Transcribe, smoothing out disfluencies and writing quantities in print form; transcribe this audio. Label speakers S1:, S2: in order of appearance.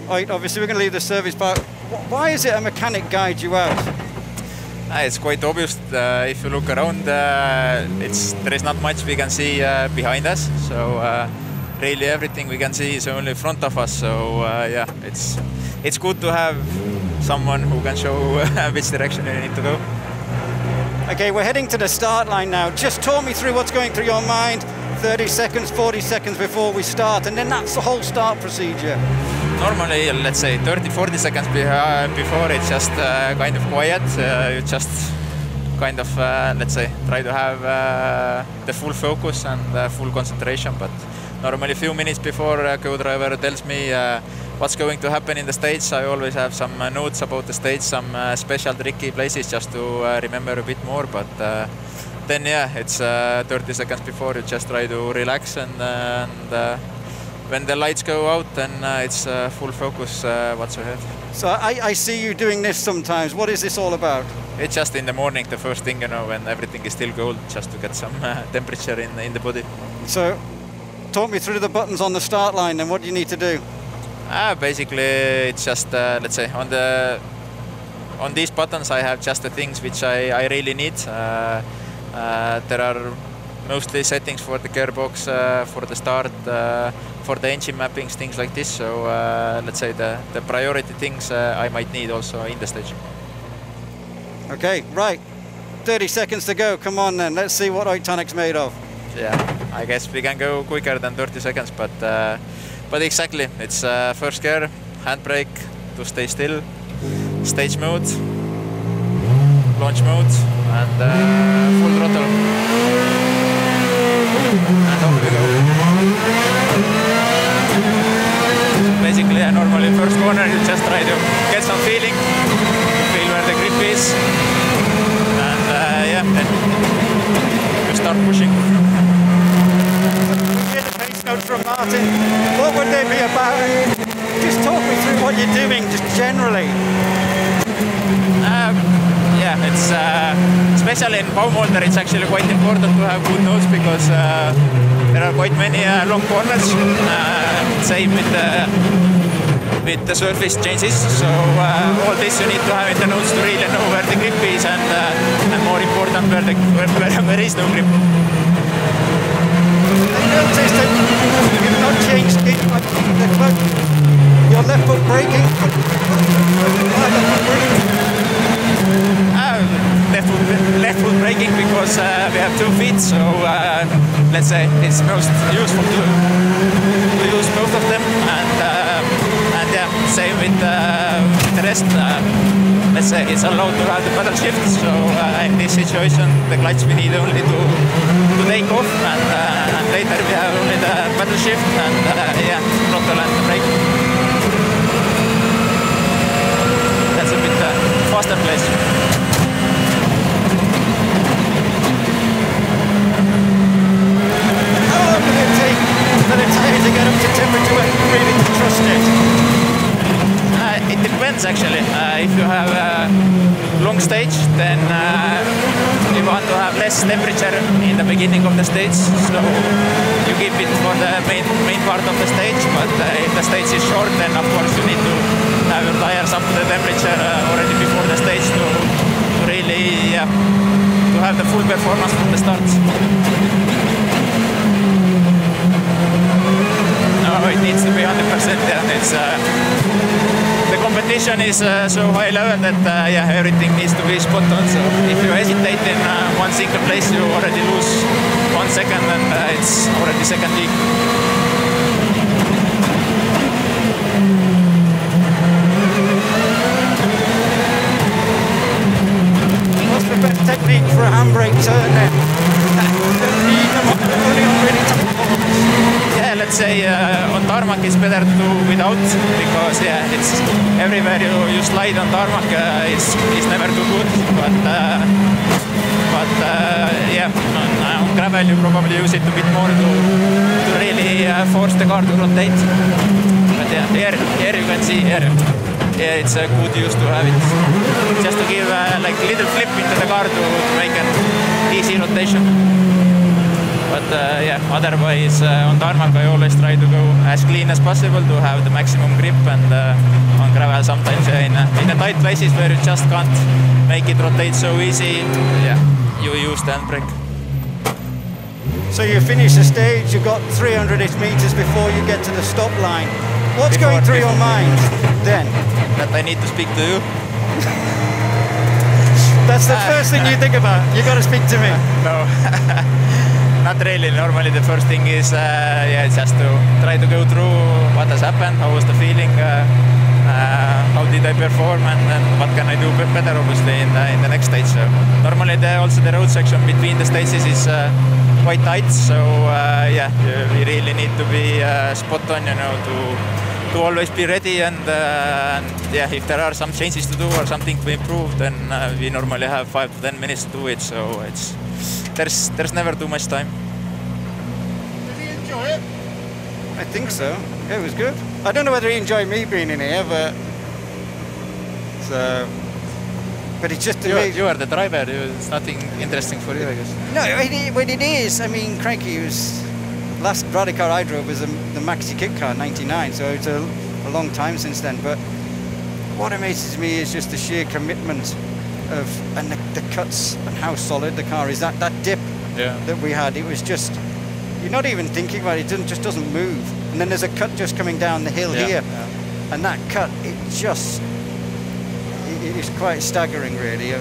S1: Right, obviously we're going to leave the service part. Why is it a mechanic guides you out?
S2: It's quite obvious if you look around. There is not much we can see behind us. So really everything we can see is only in front of us. So yeah, it's good to have someone who can show which direction you need to go.
S1: Okay, we're heading to the start line now. Just talk me through what's going through your mind 30 seconds, 40 seconds before we start, and then that's the whole start procedure.
S2: Normally, let's say 30-40 seconds before, it's just kind of quiet. You just kind of, let's say, try to have the full focus and full concentration. But normally a few minutes before co-driver tells me what's going to happen in the stage, I always have some notes about the stage, some special tricky places just to remember a bit more. But then yeah, it's 30 seconds before, you just try to relax and when the lights go out, then it's full focus what's ahead.
S1: So I see you doing this sometimes. What is this all about?
S2: It's just in the morning, the first thing, you know, when everything is still cold, just to get some temperature in the body.
S1: So talk me through the buttons on the start line and what do you need to do?
S2: Basically, it's just, let's say, on these buttons I have just the things which I really need. There are mostly settings for the gearbox, for the start, for the engine mappings, things like this. So let's say the priority things I might need also in the stage. Okay, right. 30 seconds to go. Come on then, let's see what Oitonic's made of. Yeah, I guess we can go quicker than 30 seconds, but exactly, it's first gear, handbrake to stay still, stage mode, launch mode, and full throttle. And off we go. Basically, normally first corner, you just try to get some feeling, feel where the grip is, and yeah, then you start pushing. Get the pace notes from Martin. What would they be about? Just talk me through what you're doing, just generally. Yeah, it's especially in Baumholder, it's actually quite important to have good notes because there are quite many long corners. Same with the surface changes. So all this you need to have in the notes to really know where the grip is and more important where is no grip. I noticed that you've not changed your left foot braking. Left foot braking because we have 2 feet, so let's say it's most useful to use both of them, and yeah, same with the rest. Let's say it's allowed to have the pedal shift, so in this situation the clutch we need only to take off, and later we have only the pedal shift and yeah, throttle and the brake. That's a bit faster place. For the tyre to get up to temperature where you really trust it? It depends actually. If you have a long stage, then you want to have less temperature in the beginning of the stage, so you keep it for the main part of the stage. But if the stage is short, then of course you need to have your tires up to the temperature already before the stage to really to have the full performance from the start. No, it needs to be 100%, and it's the competition is so high level that yeah, everything needs to be spot on. So if you hesitate in one single place, you already lose 1 second, and it's already second league. What's the best technique for a handbrake turn then? Yeah, let's say on tarmac it's better to do without, because yeah, it's everywhere you slide on tarmac is never too good. But yeah, on gravel you probably use it a bit more to really force the car to rotate. But yeah, here you can see here. Yeah, it's a good use to have it, just to give like little flip into the car to make an easy rotation. But yeah, otherwise on tarmac I always try to go as clean as possible to have the maximum grip, and on gravel sometimes in the tight places where you just can't make it rotate so easy, yeah, you use the handbrake.
S1: So you finish the stage, you've got 300-ish meters before you get to the stop line. What's going through your mind then?
S2: That I need to speak to you.
S1: That's the first thing you think about. You got to speak to me.
S2: No, not really. Normally the first thing is yeah, just to try to go through what has happened, how was the feeling, how did I perform, and what can I do better, obviously, in the next stage. So normally also the road section between the stages is quite tight. So yeah, we really need to be spot on, you know, to always be ready, and yeah, if there are some changes to do or something to improve, then we normally have 5 to 10 minutes to do it. So it's there's never too much time.
S3: Did he enjoy it?
S1: I think so. It was good. I don't know whether he enjoyed me being in here, but it's just amazing.
S2: You are the driver. It's nothing interesting for you, I guess.
S1: No, what it is, I mean, Cranky was... Last rally car I drove was the Maxi kit car, 99, so it's a long time since then. But what amazes me is just the sheer commitment and the cuts and how solid the car is. That dip that we had, it was just, you're not even thinking about it, just doesn't move. And then there's a cut just coming down the hill here, and that cut, it is quite staggering, really.